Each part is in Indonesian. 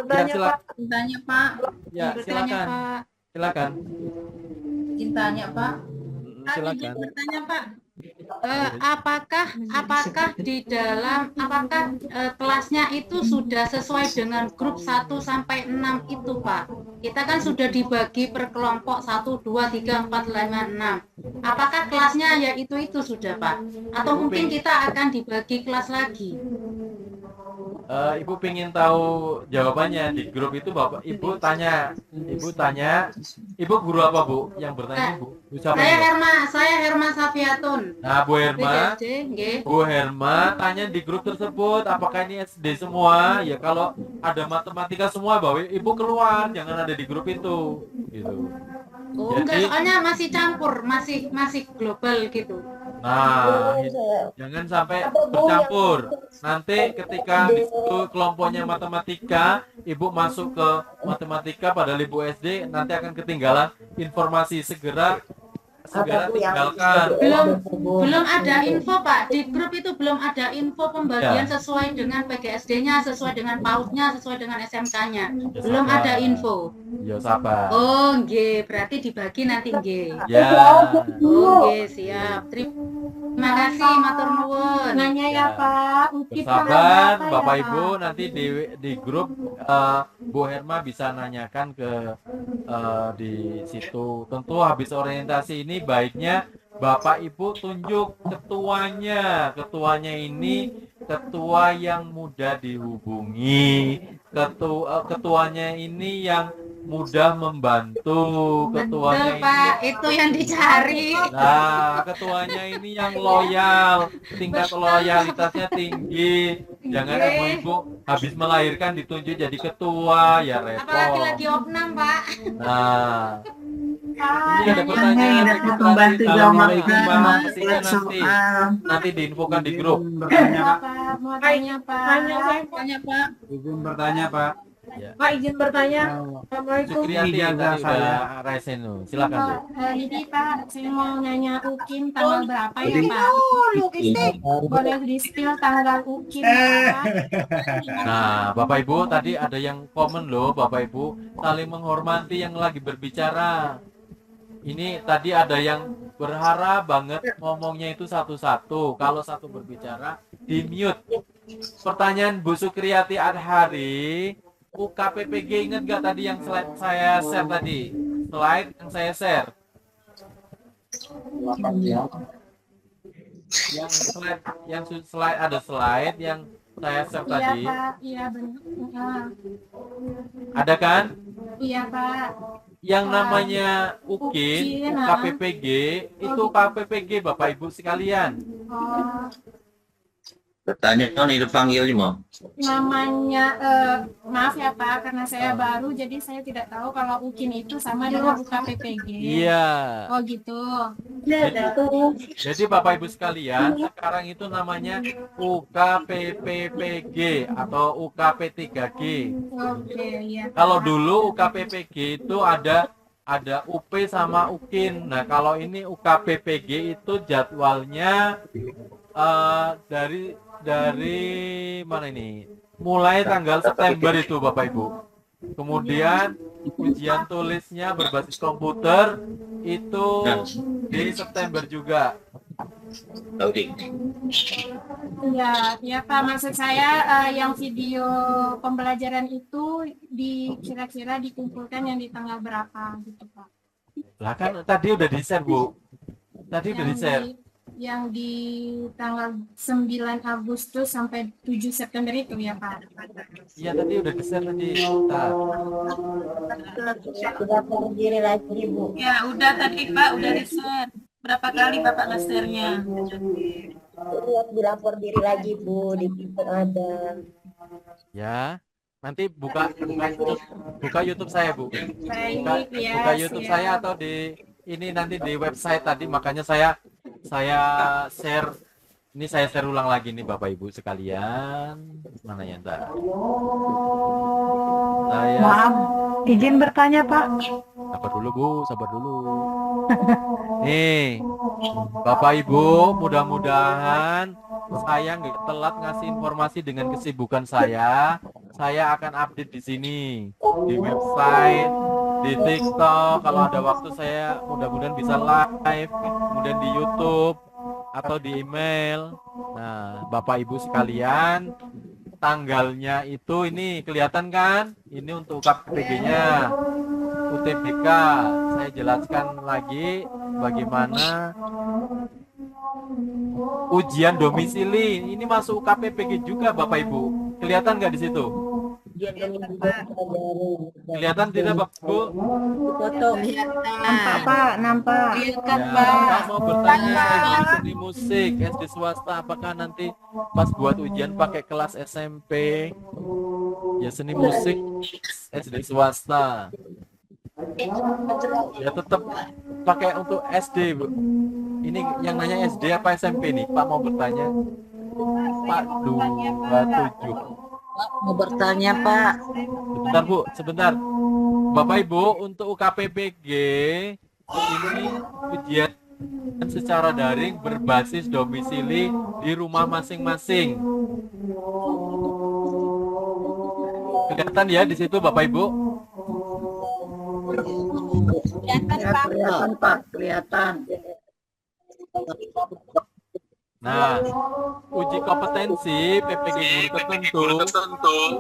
bertanya, Pak. Cintanya Pak. Ya, Bertanya silakan. Pak. Silakan. Cintanya Pak. Silakan. Bertanya Pak. Apakah di dalam kelasnya itu sudah sesuai dengan grup 1 sampai 6 itu Pak? Kita kan sudah dibagi per kelompok 1, 2, 3, 4, 5, 6. Apakah kelasnya ya itu sudah Pak? Atau mungkin kita akan dibagi kelas lagi? Ibu pengen tahu jawabannya di grup itu. Ibu tanya, ibu guru apa Bu? Yang bertanya Bu? Siapa Saya Herma Safiatun. Nah, Bu Herma, Bu Herma tanya di grup tersebut, apakah ini SD semua? Ya kalau ada matematika semua, bahwa Ibu keluar, jangan ada di grup itu, gitu. Oh, enggak, soalnya masih campur, masih global gitu. Nah, jangan sampai bercampur. Nanti ketika di situ kelompoknya matematika, Ibu masuk ke matematika padahal Ibu SD, nanti akan ketinggalan informasi. Segera tinggalkan. Belum ada info Pak, di grup itu belum ada info pembagian sesuai dengan PGSD-nya, sesuai dengan PAUD-nya, sesuai dengan SMK-nya. Belum ada info. Ya sabar. Oh, nggih, berarti dibagi nanti nggih. Ya. Oh, nggih, siap. Terima kasih, matur nuwun. Nanya ya Pak. Sabar, Bapak Ibu, nanti di grup Bu Herma bisa nanyakan ke di situ. Tentu habis orientasi ini baiknya Bapak Ibu tunjuk ketuanya. Ketuanya ini ketua yang mudah dihubungi. Ketuanya ini yang mudah membantu. Ketuanya betul Pak, itu yang dicari. Nah, ketuanya ini yang loyal, tingkat loyalitasnya tinggi. Jangan ibu-ibu habis melahirkan ditunjuk jadi ketua, ya repot. Apalagi lagi opnam Pak. Nah, ini ada pertanyaan registrasi. Assalamualaikum Bang, pastinya nanti diinfokan di grup. Mau tanya Pak. Tanya Pak. Izin bertanya Pak. Ya. Pak izin bertanya. Assalamualaikum. Sukriyati yang tadi udah Raisenu, silakan Bu. Ini Pak, saya mau nanya UKIM tanggal berapa ya Pak? Boleh di-spill tanggal UKIM berapa? Nah, Bapak Ibu tadi ada yang komen loh, Bapak Ibu saling menghormati yang lagi berbicara. Ini tadi ada yang berharap banget ngomongnya itu satu-satu. Kalau satu berbicara, di-mute. Pertanyaan Bu Sukriyati Adhari, UKPPG ingat gak tadi yang slide saya share tadi? Slide yang saya share. Yang slide ada slide yang saya share tadi. Iya Pak, iya benar. Ada kan? Iya Pak. Yang namanya UKIN, UKPPG, itu KPPG Bapak Ibu sekalian. Oh, Bertanya nih dipanggil mau. namanya maaf ya Pak, karena saya baru jadi saya tidak tahu kalau UKIN itu sama dengan UKPPG. Iya. Oh gitu. Jadi Bapak Ibu sekalian, sekarang itu namanya UKPPPG atau UKP3G. Oke, iya. Kalau dulu UKPPG itu ada UP sama UKIN. Nah, kalau ini UKPPG itu jadwalnya dari mana ini? Mulai tanggal September itu Bapak Ibu. Kemudian ujian tulisnya berbasis komputer itu di September juga. Iya, ya Pak, maksud saya yang video pembelajaran itu kira-kira dikumpulkan yang di tanggal berapa gitu Pak? Lah kan tadi udah di-share Bu. Tadi udah di-share. Yang di tanggal 9 Agustus sampai 7 September itu ya Pak? Iya tadi udah di-share tadi. Bentar. Ya, udah tadi Pak, udah di-share. Berapa kali Bapak nge-share-nya? Lihat dilapor diri lagi Bu, di Twitter ada. Ya. Nanti buka YouTube saya Bu. Buka YouTube saya atau di ini nanti di website tadi, makanya saya share. Ini saya share ulang lagi nih Bapak Ibu sekalian. Mana ya ntar? Maaf, izin bertanya Pak. Sabar dulu Bu, sabar dulu. Nih, Bapak Ibu, mudah-mudahan saya nggak telat ngasih informasi dengan kesibukan saya. saya akan update di sini, di website, di TikTok. Kalau ada waktu saya mudah-mudahan bisa live, kemudian di YouTube atau di email. Nah, Bapak Ibu sekalian, tanggalnya itu ini kelihatan kan? Ini untuk UKPG-nya, UTBK. Saya jelaskan lagi bagaimana ujian domisili. Ini masuk UKPPG juga, Bapak Ibu. Kelihatan nggak di situ? Kelihatan tidak, Bapak Ibu? Foto. Nampak Pak, nampak. Lihatkan Ya, Pak. saya mau bertanya di seni musik SD swasta, apakah nanti pas buat ujian pakai kelas SMP? Ya seni musik SD swasta. Ya tetap pakai untuk SD, Bu. Ini yang nanya SD apa SMP nih? Pak mau bertanya. Pak 27. Mau bertanya Pak. Sebentar, Bu, sebentar. Bapak Ibu, untuk UKPPG ini ujian secara daring berbasis domisili di rumah masing-masing. Kelihatan ya di situ, Bapak Ibu? Kelihatan Pak, kelihatan. Nah, uji kompetensi PPG guru tertentu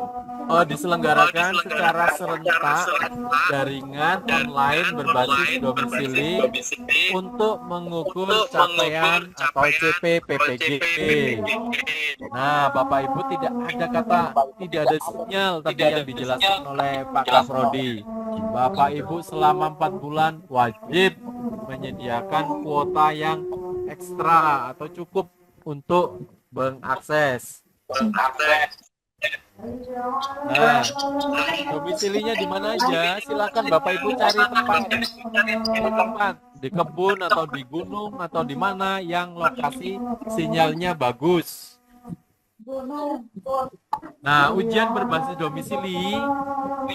diselenggarakan secara serentak jaringan online berbasis domisili untuk mengukur capaian atau CP PPG. Nah, Bapak Ibu tidak ada sinyal tadi yang dijelaskan oleh Pak Kafrodi. Bapak Ibu selama 4 bulan wajib menyediakan kuota yang ekstra atau cukup untuk mengakses. Nah, domisilinya di mana aja? Silakan Bapak Ibu cari tempat di kebun atau di gunung atau di mana yang lokasi sinyalnya bagus. Nah, ujian berbasis domisili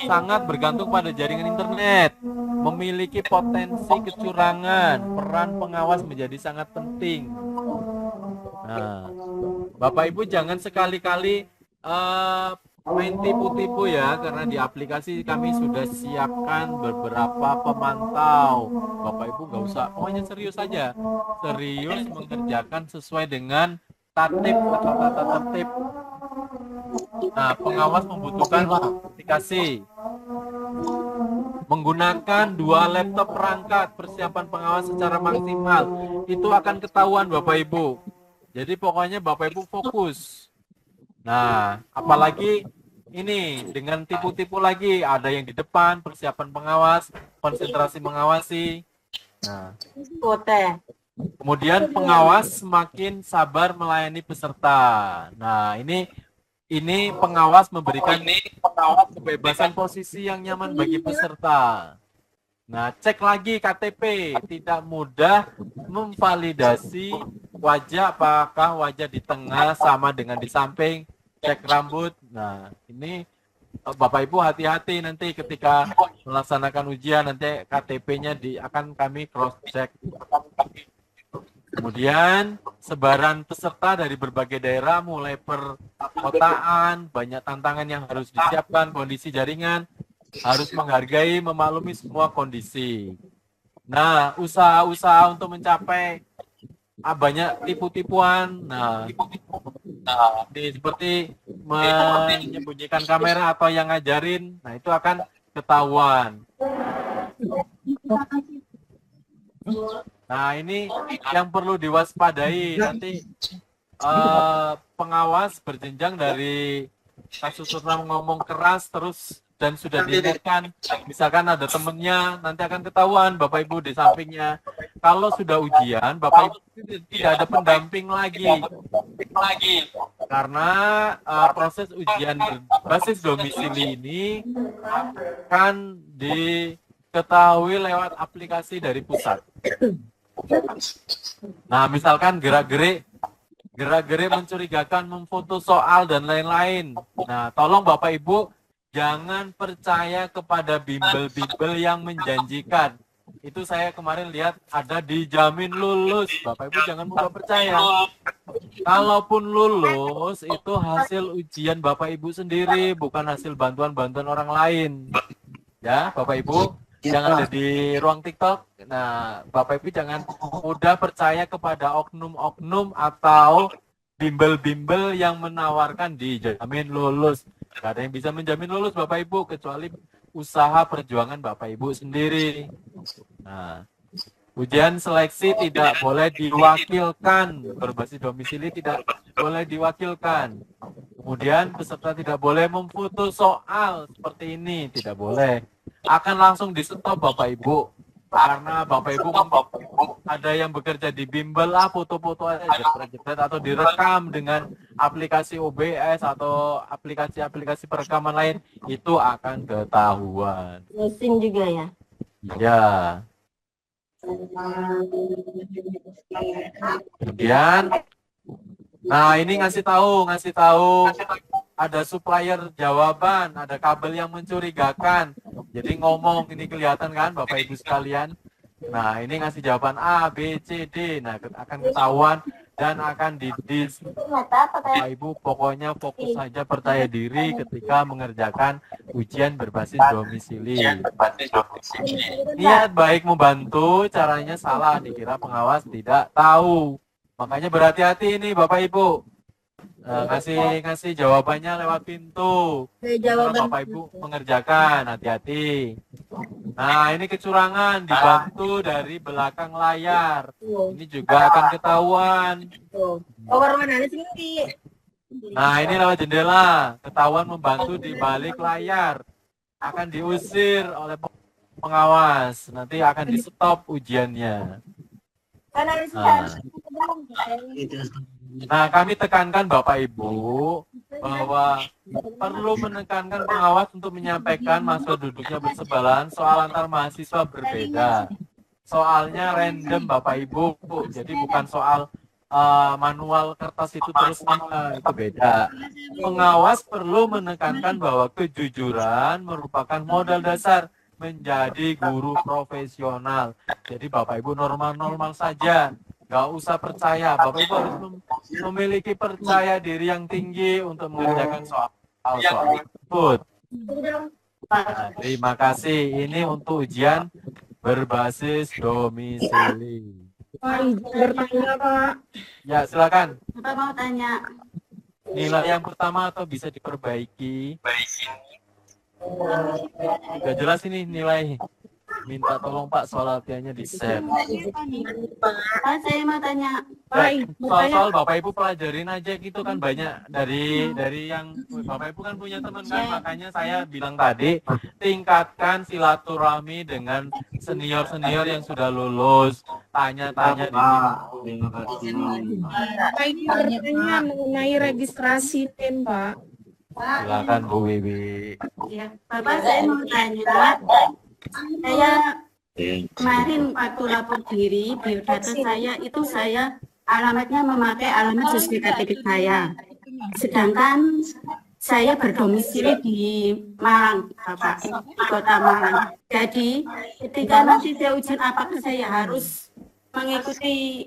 sangat bergantung pada jaringan internet. Memiliki potensi kecurangan, peran pengawas menjadi sangat penting. Nah, Bapak Ibu jangan sekali-kali main tipu-tipu ya, karena di aplikasi kami sudah siapkan beberapa pemantau. Bapak Ibu nggak usah, pokoknya serius saja, serius mengerjakan sesuai dengan tatip atau tata tertib. Nah, pengawas membutuhkan aplikasi. Menggunakan 2 laptop perangkat, persiapan pengawas secara maksimal. Itu akan ketahuan Bapak Ibu. Jadi pokoknya Bapak Ibu fokus. Nah, apalagi ini dengan tipu-tipu lagi, ada yang di depan, persiapan pengawas, konsentrasi mengawasi. Nah, kemudian pengawas semakin sabar melayani peserta. Nah, ini pengawas memberikan kebebasan posisi yang nyaman bagi peserta. Nah, cek lagi KTP, tidak mudah memvalidasi wajah, apakah wajah di tengah sama dengan di samping, cek rambut. Nah, ini Bapak Ibu hati-hati nanti ketika melaksanakan ujian, nanti KTP-nya akan kami cross check. Kemudian sebaran peserta dari berbagai daerah mulai perkotaan, banyak tantangan yang harus disiapkan, kondisi jaringan harus menghargai, memaklumi semua kondisi. Nah, usaha-usaha untuk mencapai banyak tipu-tipuan. Nah, seperti menyembunyikan kamera atau yang ngajarin, nah itu akan ketahuan. Nah, ini yang perlu diwaspadai. Nanti pengawas berjenjang dari kasus ngomong keras terus dan sudah diingatkan, misalkan ada temennya, nanti akan ketahuan Bapak Ibu di sampingnya. Kalau sudah ujian, Bapak Ibu tidak ada pendamping lagi. Karena proses ujian berbasis domisili ini akan diketahui lewat aplikasi dari pusat. Nah, misalkan gerak-gerik mencurigakan, memfoto soal dan lain-lain. Nah, tolong Bapak Ibu jangan percaya kepada bimbel-bimbel yang menjanjikan. Itu saya kemarin lihat ada dijamin lulus. Bapak Ibu jangan mudah percaya. Kalaupun lulus, itu hasil ujian Bapak Ibu sendiri, bukan hasil bantuan-bantuan orang lain. Ya, Bapak Ibu, jangan ada di ruang TikTok. Nah, Bapak Ibu jangan mudah percaya kepada oknum-oknum atau bimbel-bimbel yang menawarkan dijamin lulus. Gak ada yang bisa menjamin lulus Bapak Ibu, kecuali usaha perjuangan Bapak Ibu sendiri. Nah, ujian seleksi tidak boleh diwakilkan, berbasis domisili tidak boleh diwakilkan. Kemudian peserta tidak boleh memfoto soal seperti ini, tidak boleh. Akan langsung di-stop Bapak Ibu. Karena Bapak Ibu ada yang bekerja di bimbel lah, foto-foto aja jepret-jepret atau direkam dengan aplikasi OBS atau aplikasi-aplikasi perekaman lain, itu akan ketahuan. Mesin juga ya. Iya. Kemudian, nah ini ngasih tahu ada supplier jawaban, ada kabel yang mencurigakan. Jadi ngomong ini kelihatan kan Bapak Ibu sekalian. Nah ini ngasih jawaban A, B, C, D. Nah akan ketahuan dan akan didis. Bapak Ibu pokoknya fokus saja percaya diri ketika mengerjakan ujian berbasis domisili. Niat baik membantu, caranya salah, dikira pengawas tidak tahu. Makanya berhati-hati ini Bapak Ibu. Ngasih jawabannya lewat pintu. Kalau Bapak Ibu mengerjakan, hati-hati. Nah, ini kecurangan dibantu dari belakang layar. Ini juga akan ketahuan. Nah, ini lewat jendela. Ketahuan membantu di balik layar. Akan diusir oleh pengawas. Nanti akan di-stop ujiannya. Nah, kami tekankan Bapak Ibu bahwa perlu menekankan pengawas untuk menyampaikan mahasiswa duduknya bersebelahan soal antar mahasiswa berbeda. Soalnya random Bapak Ibu, jadi bukan soal manual kertas itu terus itu beda. Pengawas perlu menekankan bahwa kejujuran merupakan modal dasar menjadi guru profesional. Jadi Bapak Ibu normal-normal saja. Nggak usah percaya, Bapak Ibu harus memiliki percaya diri yang tinggi untuk mengerjakan soal tersebut. Nah, terima kasih. Ini untuk ujian berbasis domisili. Bertanya Pak. Ya, silakan. Bapak mau tanya. Nilai yang pertama atau bisa diperbaiki? Gak jelas ini nilai. Minta tolong Pak soal latihannya di-share. Pak, saya mau tanya. Soal Bapak Ibu pelajarin aja gitu kan, banyak dari yang Bapak Ibu kan punya teman kan, makanya saya bilang tadi tingkatkan silaturahmi dengan senior-senior yang sudah lulus, tanya-tanya di Pak, ini bertanya mengenai registrasi NIM Pak. Silakan Bu Wiwi. Ya, Bapak saya mau tanya. Saya kemarin waktu lapor diri biodata saya itu saya alamatnya memakai alamat sesuai KTP saya. Sedangkan saya berdomisili di Malang, Bapak, di Kota Malang. Jadi ketika nanti saya ujian apakah saya harus mengikuti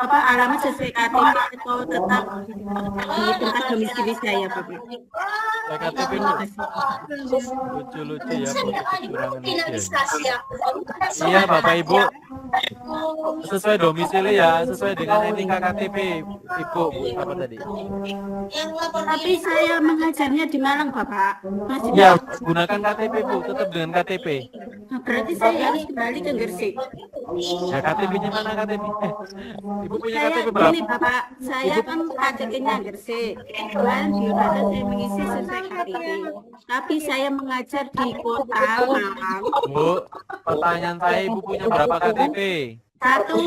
alamat sesuai KTP atau tetap di tempat domisili saya, Bapak? KTP lucu-lucu ya, kecurangan ujian. Iya Bapak Ibu, sesuai domisili ya, sesuai dengan NIK KTP Ibu apa tadi? Tapi saya mengajarnya di Malang, Bapak. Ya, gunakan KTP Bu, tetap dengan KTP. Nah, berarti saya harus kembali ke Gresik. Ya KTP-nya mana KTP? Ibu punya Saya KTP berapa? ini Bapak, saya kan KTP-nya Gresik. Kemarin biodata saya mengisi sesuai KTP. Tapi saya mengajar di Kota Malang. Bu, pertanyaan saya Ibu punya berapa KTP? Satu.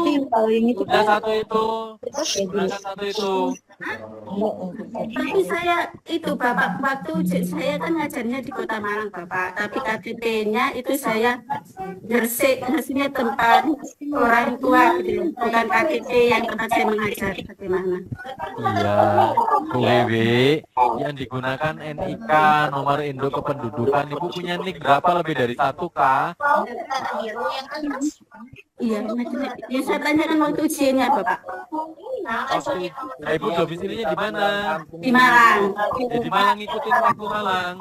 Sudah satu itu. Gunakan satu itu. Tapi saya itu Bapak, waktu saya kan ngajarnya di Kota Malang Bapak. Tapi KTP-nya itu saya Gresik, maksudnya tempat orang tua gitu, bukan KTP yang tempat saya mengajar. Bagaimana? Iya, Bu Wiwi, yang digunakan NIK, nomor induk kependudukan. Ibu punya NIK berapa lebih dari 1 K? Iya, yang saya tanyakan waktu ujiannya Bapak. Waktu Ibu domisilinya di mana? Di Malang. Ya, di Malang ngikutin waktu Malang.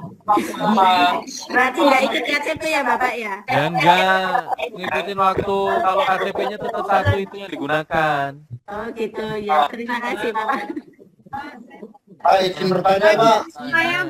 Berarti nggak ikut KTP ya Bapak ya? Ya enggak, ngikutin waktu. Kalau KTP-nya tetap satu itu yang digunakan. Oh gitu ya. Terima kasih Bapak. Pak, izin bertanya, Pak. Saya